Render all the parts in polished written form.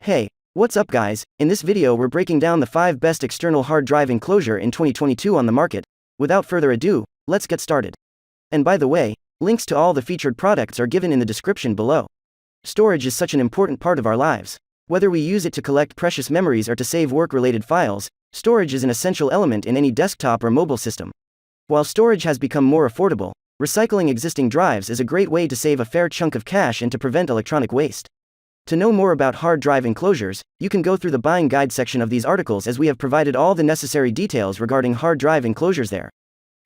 Hey, what's up guys? In this video we're breaking down the 5 best external hard drive enclosure in 2022 on the market. Without further ado, let's get started. And by the way, links to all the featured products are given in the description below. Storage is such an important part of our lives. Whether we use it to collect precious memories or to save work-related files, storage is an essential element in any desktop or mobile system. While storage has become more affordable, recycling existing drives is a great way to save a fair chunk of cash and to prevent electronic waste. To know more about hard drive enclosures, you can go through the buying guide section of these articles as we have provided all the necessary details regarding hard drive enclosures there.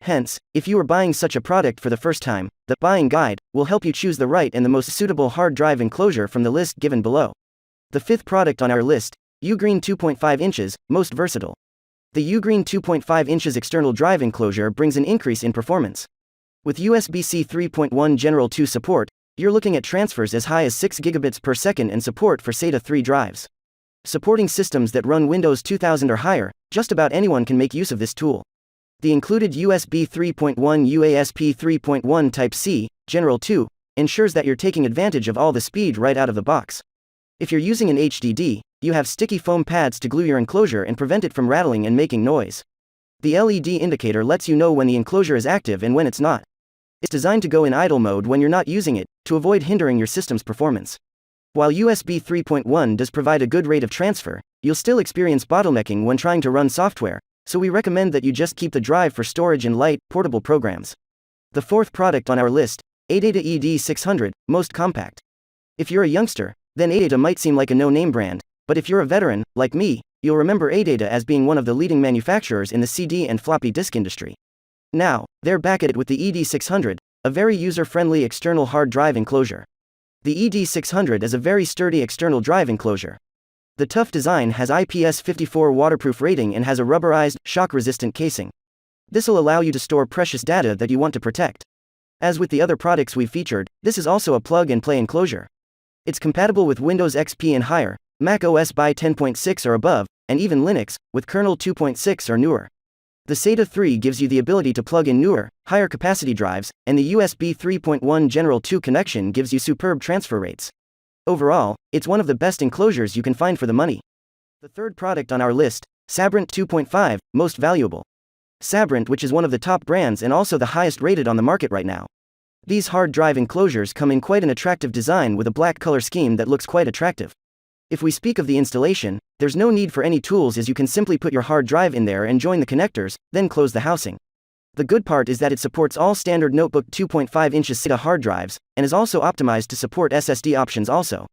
Hence, if you are buying such a product for the first time, the buying guide will help you choose the right and the most suitable hard drive enclosure from the list given below. The 5th product on our list, UGREEN 2.5 inches, most versatile. The UGREEN 2.5 inches external drive enclosure brings an increase in performance. With USB-C 3.1 General 2 support, you're looking at transfers as high as 6 gigabits per second and support for SATA 3 drives. Supporting systems that run Windows 2000 or higher, just about anyone can make use of this tool. The included USB 3.1 UASP 3.1 Type-C, General 2, ensures that you're taking advantage of all the speed right out of the box. If you're using an HDD, you have sticky foam pads to glue your enclosure and prevent it from rattling and making noise. The LED indicator lets you know when the enclosure is active and when it's not. It's designed to go in idle mode when you're not using it, to avoid hindering your system's performance. While USB 3.1 does provide a good rate of transfer, you'll still experience bottlenecking when trying to run software, so we recommend that you just keep the drive for storage and light, portable programs. The 4th product on our list, ADATA ED600, most compact. If you're a youngster, then ADATA might seem like a no-name brand, but if you're a veteran, like me, you'll remember ADATA as being one of the leading manufacturers in the CD and floppy disk industry. Now, they're back at it with the ED600, a very user-friendly external hard drive enclosure. The ED600 is a very sturdy external drive enclosure. The tough design has IPS54 waterproof rating and has a rubberized, shock-resistant casing. This'll allow you to store precious data that you want to protect. As with the other products we've featured, this is also a plug-and-play enclosure. It's compatible with Windows XP and higher, Mac OS by 10.6 or above, and even Linux, with kernel 2.6 or newer. The SATA 3 gives you the ability to plug in newer, higher capacity drives, and the USB 3.1 General 2 connection gives you superb transfer rates. Overall, it's one of the best enclosures you can find for the money. The 3rd product on our list, Sabrent 2.5, most valuable. Sabrent, which is one of the top brands and also the highest rated on the market right now. These hard drive enclosures come in quite an attractive design with a black color scheme that looks quite attractive. If we speak of the installation, there's no need for any tools as you can simply put your hard drive in there and join the connectors, then close the housing. The good part is that it supports all standard notebook 2.5 inches SATA hard drives, and is also optimized to support SSD options also.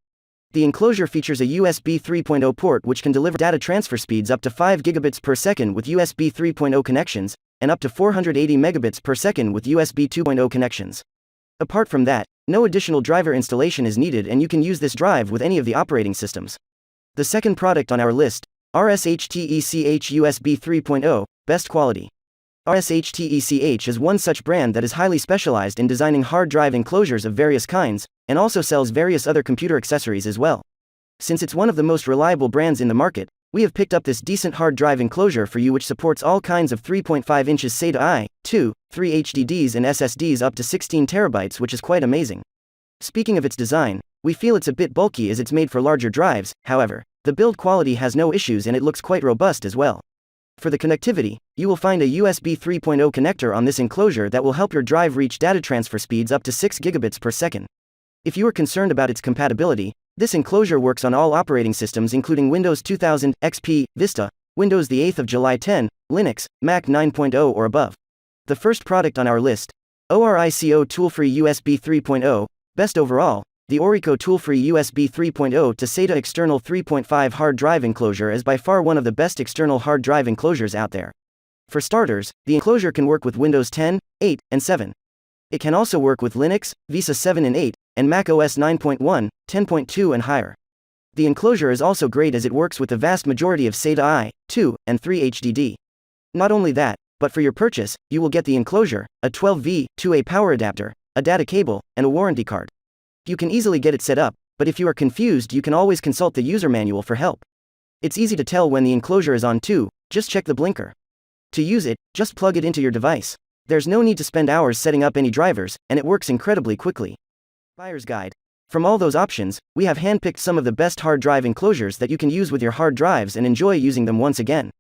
The enclosure features a USB 3.0 port which can deliver data transfer speeds up to 5 gigabits per second with USB 3.0 connections, and up to 480 megabits per second with USB 2.0 connections. Apart from that, no additional driver installation is needed and you can use this drive with any of the operating systems. The 2nd product on our list, RSHTECH USB 3.0, best quality. RSHTECH is one such brand that is highly specialized in designing hard drive enclosures of various kinds, and also sells various other computer accessories as well. Since it's one of the most reliable brands in the market, we have picked up this decent hard drive enclosure for you which supports all kinds of 3.5 inches SATA I, 2, 3 HDDs and SSDs up to 16 terabytes, which is quite amazing. Speaking of its design, we feel it's a bit bulky as it's made for larger drives, however, the build quality has no issues and it looks quite robust as well. For the connectivity, you will find a USB 3.0 connector on this enclosure that will help your drive reach data transfer speeds up to 6 gigabits per second. If you are concerned about its compatibility, this enclosure works on all operating systems including Windows 2000, XP, Vista, Windows the 8th of July 10, Linux, Mac 9.0 or above. The 1st product on our list, ORICO tool-free USB 3.0, best overall. The ORICO tool-free USB 3.0 to SATA external 3.5 hard drive enclosure is by far one of the best external hard drive enclosures out there. For starters, the enclosure can work with Windows 10, 8, and 7. It can also work with Linux, Vista 7 and 8, and Mac OS 9.1, 10.2 and higher. The enclosure is also great as it works with the vast majority of SATA I, 2, and 3 HDD. Not only that, but for your purchase, you will get the enclosure, a 12V, 2A power adapter, a data cable, and a warranty card. You can easily get it set up, but if you are confused you can always consult the user manual for help. It's easy to tell when the enclosure is on too, just check the blinker. To use it, just plug it into your device. There's no need to spend hours setting up any drivers, and it works incredibly quickly. Buyer's guide. From all those options, we have handpicked some of the best hard drive enclosures that you can use with your hard drives and enjoy using them once again.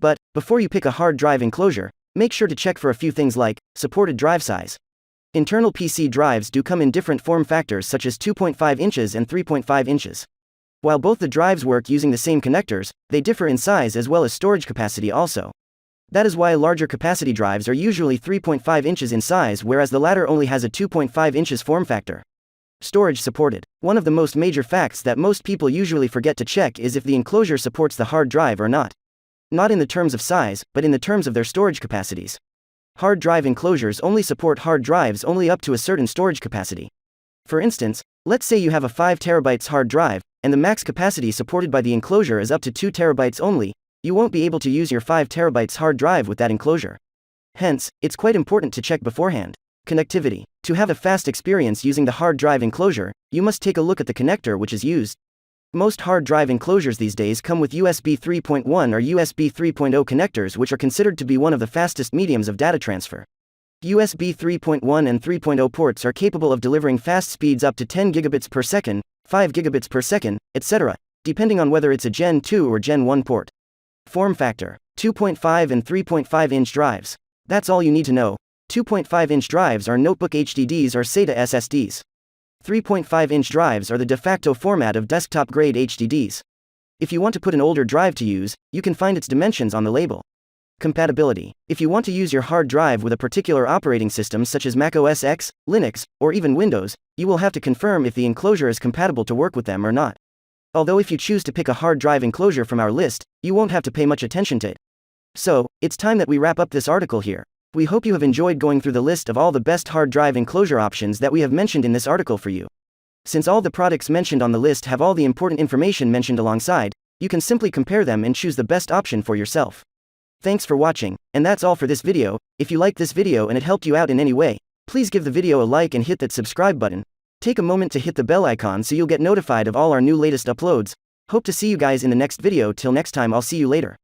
But, before you pick a hard drive enclosure, make sure to check for a few things like supported drive size. Internal PC drives do come in different form factors such as 2.5 inches and 3.5 inches. While both the drives work using the same connectors, they differ in size as well as storage capacity also. That is why larger capacity drives are usually 3.5 inches in size, whereas the latter only has a 2.5 inches form factor. Storage supported. One of the most major facts that most people usually forget to check is if the enclosure supports the hard drive or not. Not in the terms of size, but in the terms of their storage capacities. Hard drive enclosures only support hard drives only up to a certain storage capacity. For instance, let's say you have a 5 terabytes hard drive, and the max capacity supported by the enclosure is up to 2 terabytes only, you won't be able to use your 5 terabytes hard drive with that enclosure. Hence, it's quite important to check beforehand. Connectivity. To have a fast experience using the hard drive enclosure, you must take a look at the connector which is used. Most hard drive enclosures these days come with USB 3.1 or USB 3.0 connectors, which are considered to be one of the fastest mediums of data transfer. USB 3.1 and 3.0 ports are capable of delivering fast speeds up to 10 gigabits per second, 5 gigabits per second, etc., depending on whether it's a Gen 2 or Gen 1 port. Form factor. 2.5 and 3.5 inch drives. That's all you need to know. 2.5 inch drives are notebook HDDs or SATA SSDs. 3.5 inch drives are the de facto format of desktop grade HDDs. If you want to put an older drive to use, you can find its dimensions on the label. Compatibility. If you want to use your hard drive with a particular operating system such as Mac OS X, Linux, or even Windows, you will have to confirm if the enclosure is compatible to work with them or not. Although if you choose to pick a hard drive enclosure from our list, you won't have to pay much attention to it. So, it's time that we wrap up this article here. We hope you have enjoyed going through the list of all the best hard drive enclosure options that we have mentioned in this article for you. Since all the products mentioned on the list have all the important information mentioned alongside, you can simply compare them and choose the best option for yourself. Thanks for watching, and that's all for this video. If you liked this video and it helped you out in any way, please give the video a like and hit that subscribe button. Take a moment to hit the bell icon so you'll get notified of all our new latest uploads. Hope to see you guys in the next video. Till next time, I'll see you later.